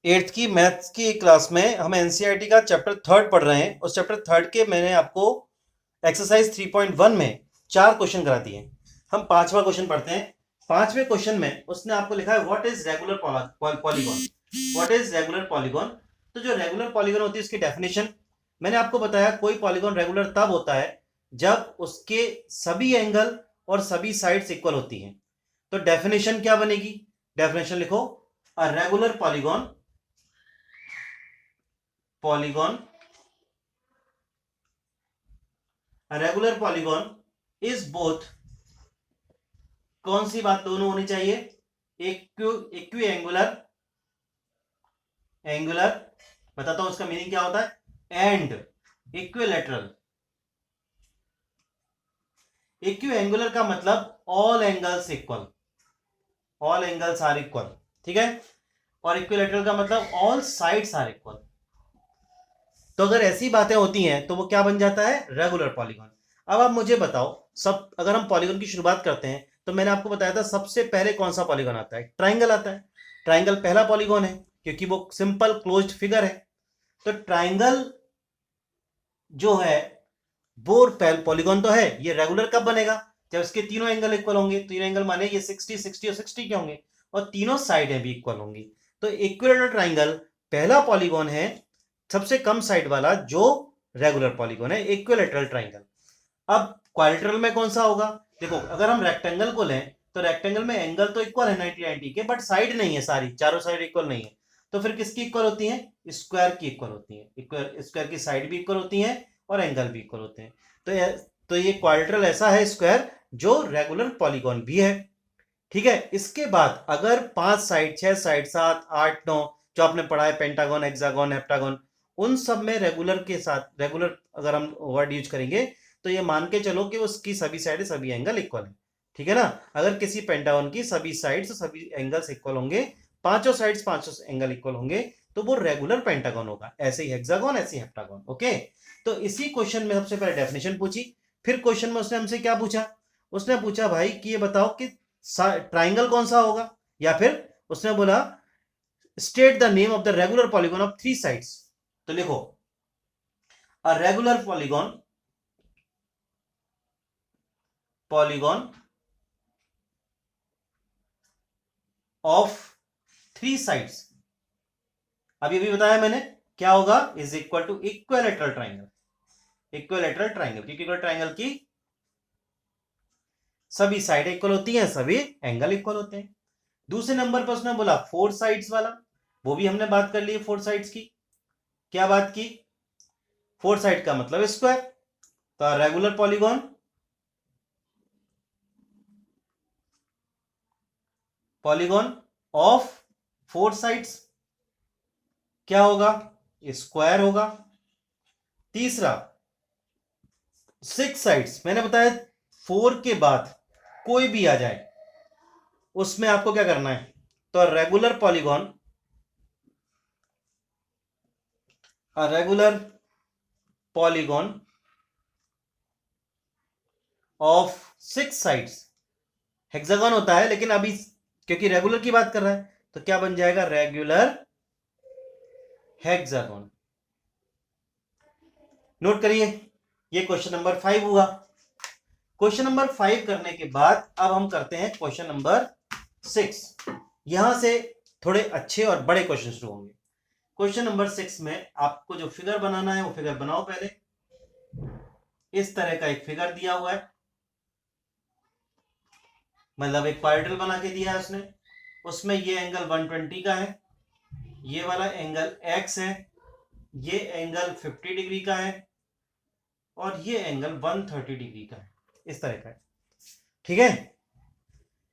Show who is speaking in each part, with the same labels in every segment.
Speaker 1: Eighth की maths की class में हम एनसीईआरटी का चैप्टर थर्ड पढ़ रहे हैं। उस चैप्टर थर्ड के मैंने आपको एक्सरसाइज 3.1 में 4 क्वेश्चन करा दिए। हम पांचवा क्वेश्चन पढ़ते हैं। पांचवें क्वेश्चन में उसने आपको लिखा है what is regular polygon. What is regular polygon. तो जो रेगुलर पॉलीगॉन होती है उसकी डेफिनेशन मैंने आपको बताया। कोई पॉलीगॉन रेगुलर तब होता है जब उसके सभी एंगल और सभी साइड्स इक्वल होती हैं। तो डेफिनेशन क्या बनेगी? डेफिनेशन लिखो, a regular polygon A regular polygon is both, कौन सी बात दोनों होनी चाहिए? इक्वी एंगुलर बताता हूं उसका मीनिंग क्या होता है, एंड इक्विलेटरल। इक्वी एंगुलर का मतलब all angles equal, all angles are equal, ठीक है। और इक्विलेटरल का मतलब ऑल साइड्स आर इक्वल। तो अगर ऐसी बातें होती हैं तो वो क्या बन जाता है? Regular polygon. अब आप मुझे बताओ, सब अगर हम पॉलीगॉन की शुरुआत करते हैं तो मैंने आपको बताया था सबसे पहले कौन सा पॉलीगॉन आता है? ट्राइंगल आता है। ट्राइंगल पहला पॉलीगॉन है क्योंकि वो सिंपल क्लोज्ड फिगर है। तो ट्राइंगल जो है वो पॉलीगॉन तो है। ये रेगुलर कब बनेगा? जब इसके तीनों एंगल इक्वल होंगे। तीनों एंगल माने ये 60 60 और 60 के होंगे और तीनों साइडें भी इक्वल होंगी। तो इक्विलेटरल ट्राइंगल पहला पॉलीगॉन है, सबसे कम साइड वाला, जो रेगुलर पॉलीगॉन है, इक्विलेटरल ट्राइंगल। अब क्वाड्रिलेटरल में कौन सा होगा? देखो, अगर हम रेक्टेंगल को लें तो रेक्टेंगल में एंगल तो इक्वल है 90 90 के, बट साइड नहीं है, सारी चारों साइड इक्वल नहीं है। तो फिर किसकी इक्वल होती है? स्क्वायर की इक्वल होती है। स्क्वायर की साइड भी इक्वल होती है और एंगल भी इक्वल होते हैं। तो ये क्वाड्रिलेटरल ऐसा है स्क्वायर जो रेगुलर पॉलीगॉन भी है, ठीक है। इसके बाद अगर 5 साइड, 6 साइड, 7 8 9 जो आपने पढ़ा है, पेंटागन, हेक्सागन, हेप्टागन, उन सब में रेगुलर के साथ, रेगुलर अगर हम वर्ड यूज करेंगे तो ये मान के चलो कि उसकी सभी साइड सभी एंगल इक्वल है, ठीक है ना। अगर किसी पेंटागन की सभी साइड्स सभी एंगल्स इक्वल होंगे, पांचों साइड्स पांचों एंगल इक्वल होंगे, तो वो रेगुलर पेंटागन होगा। ऐसे ही हेक्सागन, ऐसे ही हेप्टागन, ओके। तो इसी क्वेश्चन में सबसे पहले डेफिनेशन पूछी। फिर क्वेश्चन में उसने हमसे क्या पूछा? उसने पूछा भाई कि ये बताओ कि ट्राइंगल कौन सा होगा, या फिर उसने बोला state the name of the regular polygon of 3 sides. तो लिखो, a regular polygon of 3 sides. अभी अभी बताया मैंने क्या होगा, is equal to equilateral triangle. Equilateral triangle, क्योंकि इक्विलेटरल ट्राइंगल की सभी साइड इक्वल होती हैं, सभी एंगल इक्वल होते हैं। दूसरे नंबर पर उसने बोला 4 साइड्स वाला, वो भी हमने बात कर ली है 4 साइड्स की। क्या बात की? 4 साइड का मतलब स्क्वायर। तो रेगुलर पॉलीगॉन ऑफ 4 साइड्स क्या होगा? स्क्वायर होगा। तीसरा, 6 साइड्स, मैंने बताया 4 के बाद कोई भी आ जाए उसमें आपको क्या करना है? तो regular polygon of 6 sides, hexagon होता है लेकिन अभी क्योंकि रेगुलर की बात कर रहा है तो क्या बन जाएगा? Regular hexagon. नोट करिए, ये क्वेश्चन नंबर 5 हुआ। क्वेश्चन नंबर 5 करने के बाद अब हम करते हैं क्वेश्चन नंबर 6। यहां से थोड़े अच्छे और बड़े क्वेश्चन शुरू होंगे। क्वेश्चन नंबर 6 में आपको जो फिगर बनाना है वो फिगर बनाओ। पहले इस तरह का एक फिगर दिया हुआ है, मतलब एक क्वाड्रिलेटरल बना के दिया है उसने। उसमें ये एंगल 120 का है, ये वाला एंगल x है, ये एंगल 50 डिग्री का है और ये एंगल 130 डिग्री का है, इस तरह का है, ठीक है।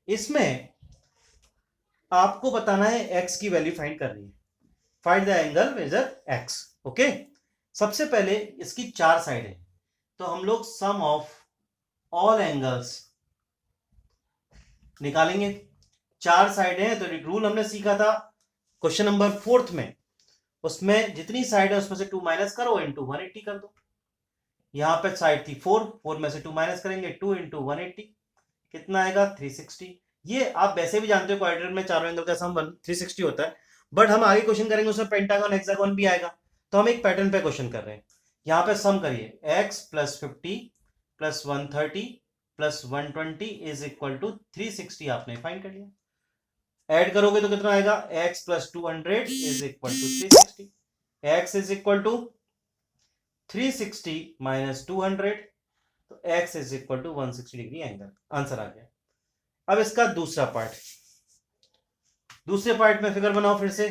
Speaker 1: इसमें आपको बताना है x की वैल्यू फाइंड करनी है। Find the angle measure x, okay. सबसे पहले इसकी 4 साइड है तो हम लोग सम ऑफ ऑल एंगल्स निकालेंगे। 4 साइड है तो रूल हमने सीखा था क्वेश्चन नंबर 4 में, उसमें जितनी साइड है उसमें से 2 माइनस करो, इंटू 180 कर दो। यहां पे साइड थी 4 में से 2 माइनस करेंगे, 2 इंटू 180 कितना आएगा? 360। ये आप वैसे भी जानते हो क्वाड्रेटर में चारों एंगल का सम 360 होता है, बट हम आगे क्वेश्चन करेंगे उसमें पेंटागन हेक्सागन भी आएगा। तो हम एक पैटर्न पे क्वेश्चन कर रहे हैं। यहाँ पे सम करिए, x plus 50 plus 130 plus 120 is equal to 360 आपने फाइंड कर लिया। ऐड करोगे तो कितना आएगा, x plus 200 is equal to 360। x is equal to 360 minus 200, तो x is equal to 160 degree angle. Answer आ गया। अब इसका दूसरा पार्ट, दूसरे पार्ट में फिगर बनाओ फिर से।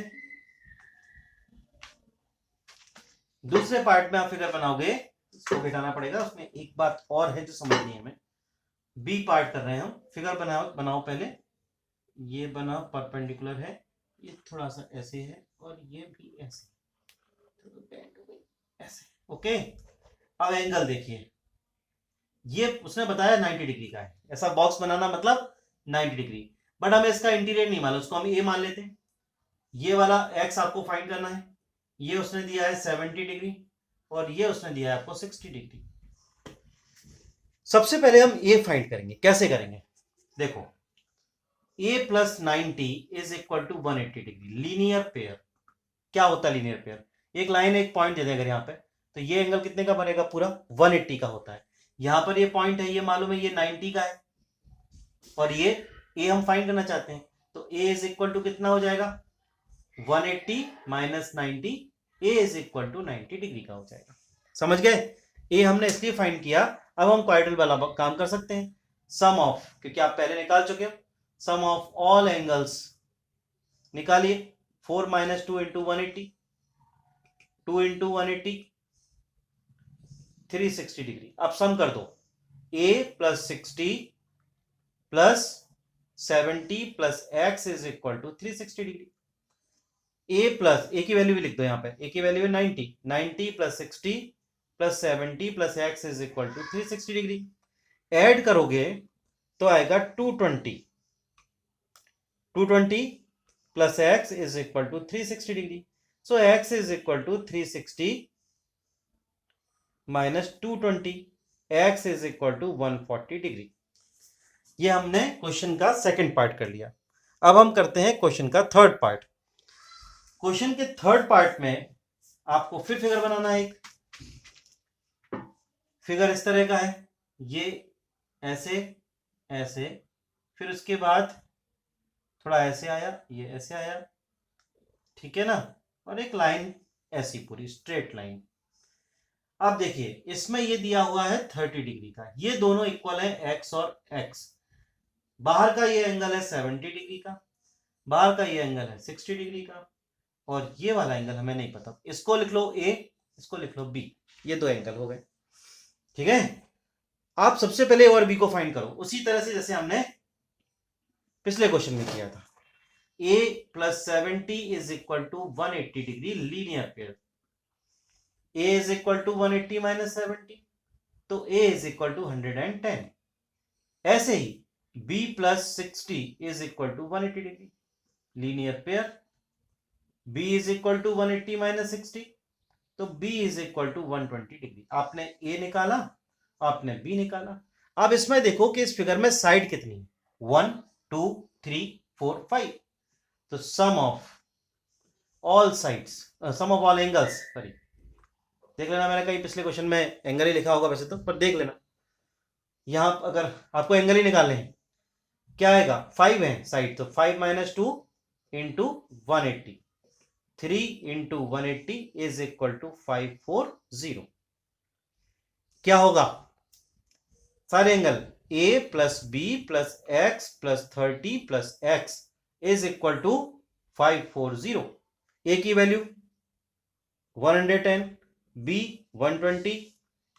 Speaker 1: दूसरे पार्ट में आप फिगर बनाओगे, इसको बिठाना पड़ेगा, उसमें एक बात और है जो समझनी है हमें। बी पार्ट कर रहे हैं हम। फिगर बनाओ पहले। ये बना परपेंडिकुलर है, ये थोड़ा सा ऐसे है और ये भी ऐसे, ऐसे। ओके, अब एंगल देखिए, ये उसने बताया 90 डिग्री का है। ऐसा बॉक्स बनाना मतलब 90 डिग्री, बट हमें इसका इंटीरियर नहीं मालूम, उसको हम ए मान लेते हैं। ये वाला एक्स आपको फाइंड करना है। ये उसने दिया है 70 डिग्री और ये उसने दिया है आपको 60 डिग्री। सबसे पहले हम ए फाइंड करेंगे। कैसे करेंगे, देखो, a plus 90 is equal to 180 degree. Linear pair क्या होता है? लीनियर पेयर, एक लाइन एक पॉइंट दे दें अगर यहाँ पे, तो ये एंगल कितने का बनेगा? पूरा 180 का होता है। यहां पर ये पॉइंट है, ये मालूम है ये 90 का है, और ये ए हम फाइंड करना चाहते हैं, तो ए इज इक्वल टू कितना हो जाएगा? 180 minus 90, A is equal to 90 degree का हो जाएगा। समझ गए? ए हमने इसलिए फाइंड किया। अब हम क्वाड्रेटिक वाला काम कर सकते हैं। सम ऑफ, क्योंकि आप पहले निकाल चुके हो, सम ऑफ ऑल एंगल्स निकालिए। 4 माइनस 2 इंटू 180, 2 इंटू 180, 360 डिग्री। अब सम कर दो, a plus 60 plus 70 plus x is equal to 360 degree. A plus, a की वैल्यू भी लिख दो यहाँ पे, ए की वैल्यू है 90, 90 plus 60 plus 70 plus x is equal to 360 degree. Add करोगे तो आएगा 220, 220 plus x is equal to 360 degree. So x is equal to 360 minus 220, x is equal to 140 degree. ये हमने क्वेश्चन का सेकंड पार्ट कर लिया। अब हम करते हैं क्वेश्चन का थर्ड पार्ट। क्वेश्चन के थर्ड पार्ट में आपको फिर फिगर बनाना है। एक फिगर इस तरह का है, ये ऐसे ऐसे, फिर उसके बाद थोड़ा ऐसे आया, ये ऐसे आया, ठीक है ना, और एक लाइन ऐसी पूरी स्ट्रेट लाइन। अब देखिए, इसमें ये दिया हुआ है 30 डिग्री का, ये दोनों इक्वल है एक्स और एक्स। बाहर का ये एंगल है 70 डिग्री का, बाहर का ये एंगल है 60 डिग्री का, और ये वाला एंगल हमें नहीं पता। इसको लिख लो ए, इसको लिख लो बी। ये दो एंगल हो गए, ठीक है। आप सबसे पहले ए और बी को फाइंड करो, उसी तरह से जैसे हमने पिछले क्वेश्चन में किया था। a plus 70 is equal to 180 degree linear pair. a is equal to 180 minus 70, तो a इज इक्वल टू 110। ऐसे ही b plus 60 is equal to 180 degree linear pair. b is equal to 180 minus 60, तो b is equal to 120 degree. आपने a निकाला, आपने b निकाला। अब इसमें देखो कि इस फिगर में साइड कितनी है, 1 2 3 4 5। तो sum of all sides, sum of all angles, sorry, देख लेना, मैंने कहीं पिछले क्वेश्चन में एंगल ही लिखा होगा वैसे तो, पर देख लेना। यहां अगर आपको एंगल ही निकालने हैं, क्या आएगा? 5 है साइड, तो 5 minus 2 into 180, 3 into 180 is equal to 540। क्या होगा? सारे angle a plus B plus x plus 30 plus x is equal to 540। a की वैल्यू 110, b 120,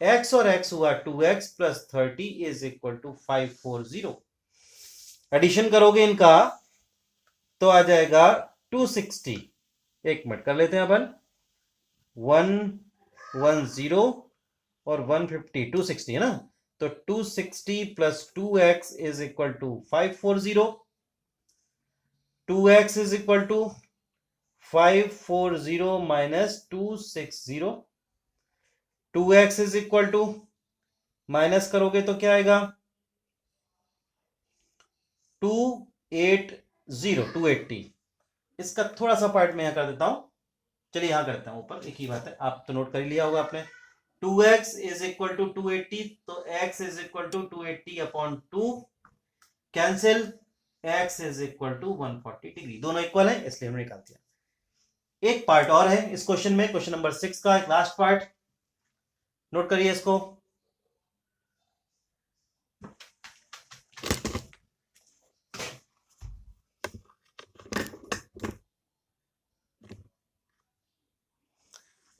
Speaker 1: x और x हुआ 2x plus 30 is equal to 540। Addition करोगे इनका तो आ जाएगा 260। एक मिनट कर लेते हैं अपन, 110 और 150, 260 है ना, तो 260 plus 2x is equal to 540, 2x is equal to 540 minus 260, 2x is equal to, minus करोगे तो क्या आएगा? 280, 280, इसका थोड़ा सा पार्ट मैं यहाँ कर देता हूं। चलिए यहाँ करता हूं, ऊपर एक ही बात है, आप तो नोट कर ही लिया होगा आपने। 2x इज इक्वल टू 280, तो x is equal to 280 upon 2, cancel, x is equal to 140 degree, दोनों इक्वल है इसलिए हमने निकाल दिया। एक पार्ट और है इस क्वेश्चन में, क्वेश्चन नंबर 6 का एक लास्ट पार्ट, नोट करिए इसको।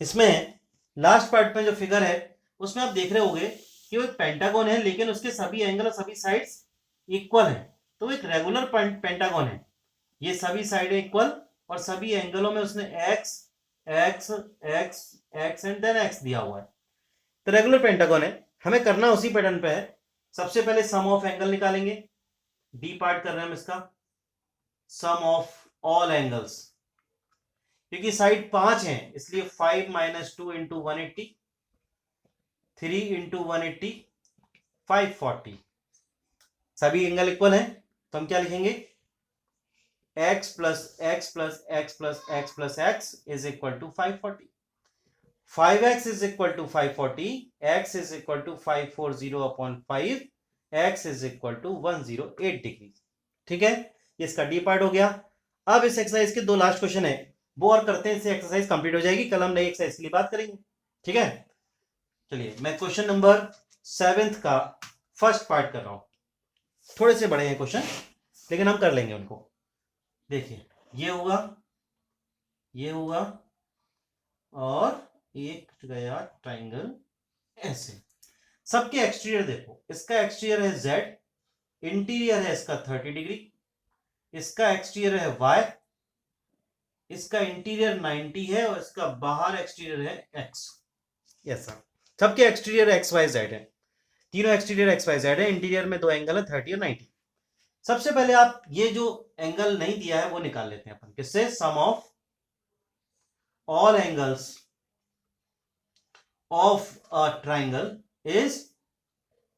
Speaker 1: इसमें लास्ट पार्ट में जो फिगर है उसमें आप देख रहे होंगे कि वो एक पेंटागन है, लेकिन उसके सभी एंगल और सभी साइड्स इक्वल है। तो वो एक रेगुलर पेंटागन है, ये सभी साइड इक्वल और सभी एंगलों में उसने x x x x and then x दिया हुआ है, तो रेगुलर पेंटागन है। हमें करना उसी पैटर्न पे है। सबसे पहले सम ऑफ एंगल निकालेंगे, डी पार्ट कर रहे हैं हम इसका, सम ऑफ ऑल एंगल्स, क्योंकि साइड 5 है इसलिए 5 माइनस 2 इंटू 180, 3 इंटू 180, 540, सभी एंगल इक्वल है। तो हम क्या लिखेंगे, x plus x plus x plus x plus x is equal to 540, 5x is equal to 540, x is equal to 540 upon 5, x is equal to 108 degree. ठीक है, इसका D part हो गया। अब इस एक्सरसाइज के दो लास्ट क्वेश्चन है, वो और करते हैं, इससे एक्सरसाइज कंप्लीट हो जाएगी, कल हम नई एक्सरसाइज के लिए बात करेंगे। ठीक है, चलिए मैं क्वेश्चन नंबर 7 का फर्स्ट पार्ट कर रहा हूं। थोड़े से बड़े हैं क्वेश्चन, लेकिन हम कर लेंगे उनको। देखिए ये होगा, ये होगा, और एक गया ट्राइंगल ऐसे। सबके एक्सटीरियर देखो, इसका एक्सटीरियर है z, इंटीरियर है इसका 30 डिग्री, इसका एक्सटीरियर है y, इसका इंटीरियर 90 है और इसका बाहर एक्सटीरियर है x। ऐसा सबके एक्सटीरियर एक्स वाई जेड है, तीनों एक्सटीरियर एक्स वाई जेड है, इंटीरियर में दो एंगल है 30 और 90। सबसे पहले आप ये जो एंगल नहीं दिया है वो निकाल लेते हैं अपन, किससे, sum of all angles of a triangle is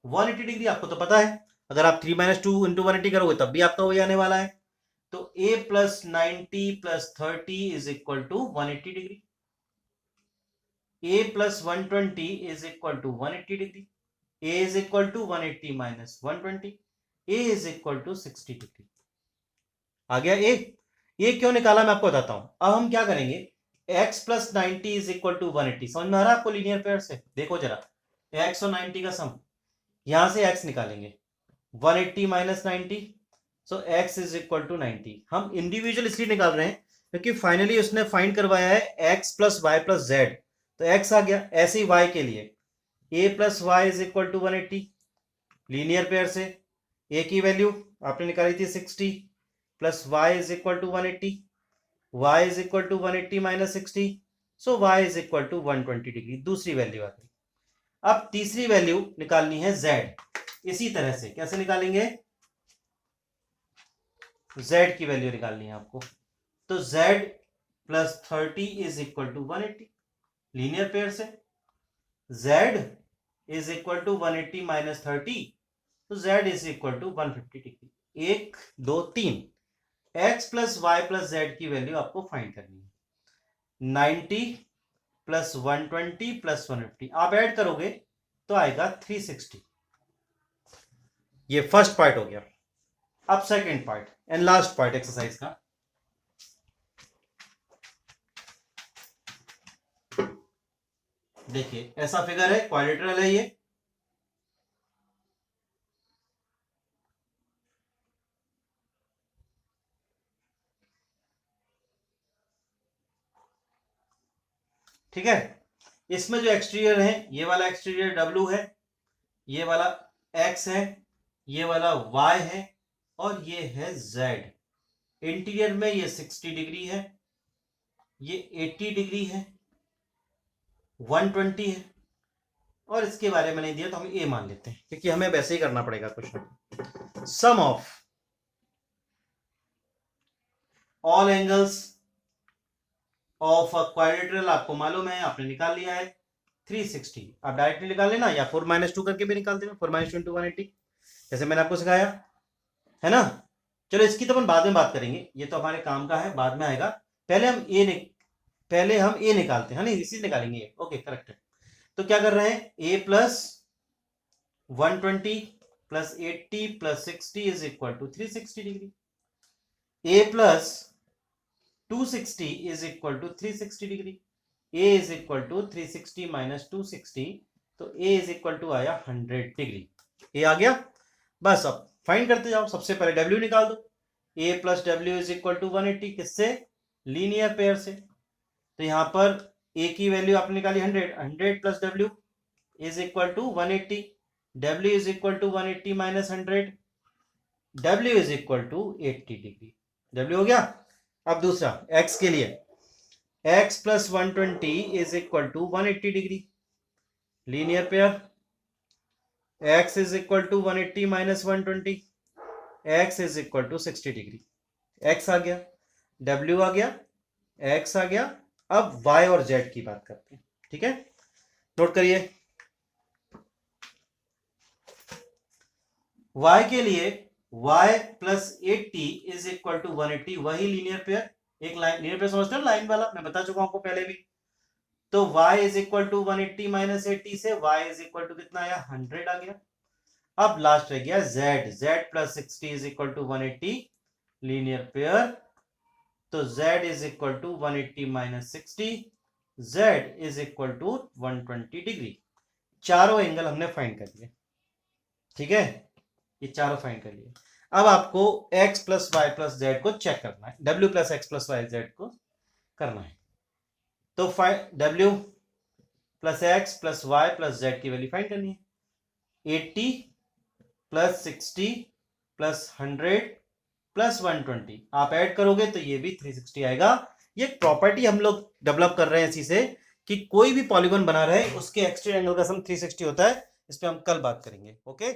Speaker 1: 180 degree. आपको तो पता है, अगर आप 3 माइनस 2 इंटू 180 करोगे तब भी आपका वही आने वाला है। तो a plus 90 plus 30 is equal to 180 degree, a plus 120 is equal to 180 degree, a is equal to 180 minus 120, a is equal to 60 degree. आ गया a क्यों निकाला मैं आपको बताता हूं। अब हम क्या करेंगे, x plus 90 is equal to 180, समझ में आ रहा है आपको लीनियर पेयर से। देखो जरा, x और 90 का सम, यहां से x निकालेंगे, 180 minus 90, so x is equal to 90। हम इंडिविजुअल इसलिए निकाल रहे हैं क्योंकि फाइनली उसने फाइंड करवाया है x plus y plus z, तो x आ गया। ऐसे ही y के लिए a plus y is equal to 180, linear pair से a की वैल्यू आपने निकाली थी 60 plus y is equal to 180, y is equal to 180 minus 60, so y is equal to 120 degree, दूसरी वैल्यू आ गई। अब तीसरी वैल्यू निकालनी है z, इसी तरह से कैसे निकालेंगे, z की वैल्यू निकालनी है आपको। तो z plus 30 is equal to 180, linear pair से z is equal to 180 minus 30, तो z is equal to 150 degree. 1 2 3, x plus y plus z की वैल्यू आपको फाइंड करनी है। 90 प्लस 120 प्लस 150 आप ऐड करोगे तो आएगा 360। ये फर्स्ट पार्ट हो गया। अब second part and last part exercise का, देखिए ऐसा फिगर है, क्वाड्रिलेटरल है ये। ठीक है, इसमें जो एक्सटीरियर है, ये वाला एक्सटीरियर W है, ये वाला X है, ये वाला Y है, और ये है Z। इंटीरियर में ये 60 डिग्री है, ये 80 डिग्री है, 120 है, और इसके बारे में नहीं दिया तो हम A मान लेते हैं क्योंकि हमें वैसे ही करना पड़ेगा question. Sum of all angles of a quadrilateral आपको मालूम है, आपने निकाल लिया है 360। आप डायरेक्टली निकाल लेना या 4 - 2 करके भी निकाल देना, 4 - 2 × 180, जैसे मैंने आपको सिखाया है ना। चलो इसकी तो अपन बाद में बात करेंगे, ये तो हमारे काम का है, बाद में आएगा। पहले हम ए निकालते हैं, इसी निकालेंगे। ओके करेक्ट है। तो क्या कर रहे हैं, a plus 120 plus 80 plus 60 is equal to 360 degree. A plus 260 is equal to 360 degree. A is equal to 360 minus 260, तो ए इज इक्वल टू आया 100 डिग्री। ए आ गया। बस अब फाइंड करते जाओ। सबसे पहले डब्ल्यू निकाल दो। A plus W is equal to 180, किससे, लीनियर पेयर से। तो यहां पर ए की वैल्यू आपने निकाली 100 plus W is equal to 180, डब्ल्यू इज इक्वल टू 180 माइनस 100, डब्ल्यू इज इक्वल टू 80 डिग्री। डब्ल्यू हो गया। अब दूसरा एक्स के लिए, x प्लस 120 is equal to 180 degree, linear pair. x is equal to 180 minus 120, x is equal to 60 degree. x आ गया, w आ गया, x आ गया। अब y और z की बात करते हैं, ठीक है। नोट करिए, y के लिए y plus 80 is equal to 180, वही लीनियर पेयर। एक लाइन लीनियर पेयर समझते हो, लाइन वाला, मैं बता चुका हूं आपको पहले भी। तो y is equal to 180 minus 80 से y इज इक्वल टू कितना आया, 100 आ गया। अब लास्ट रह गया z plus 60 is equal to 180, linear pair. तो z is equal to 180 minus 60, z is equal to 120 degree. चारों एंगल हमने फाइंड कर लिए, ठीक है, ये चारों फाइंड कर लिए। अब आपको x plus y plus z को चेक करना है, w plus x plus y z को करना है। तो w plus x plus y plus z की वैल्यू फाइंड करनी है। 80 प्लस 60 प्लस 100 प्लस 120 आप ऐड करोगे तो ये भी 360 आएगा। ये प्रॉपर्टी हम लोग डेवलप कर रहे हैं इसी से कि कोई भी पॉलीगॉन बना रहे उसके एक्सट्रीम एंगल का सम 360 होता है। इस पे हम कल बात करेंगे। ओके।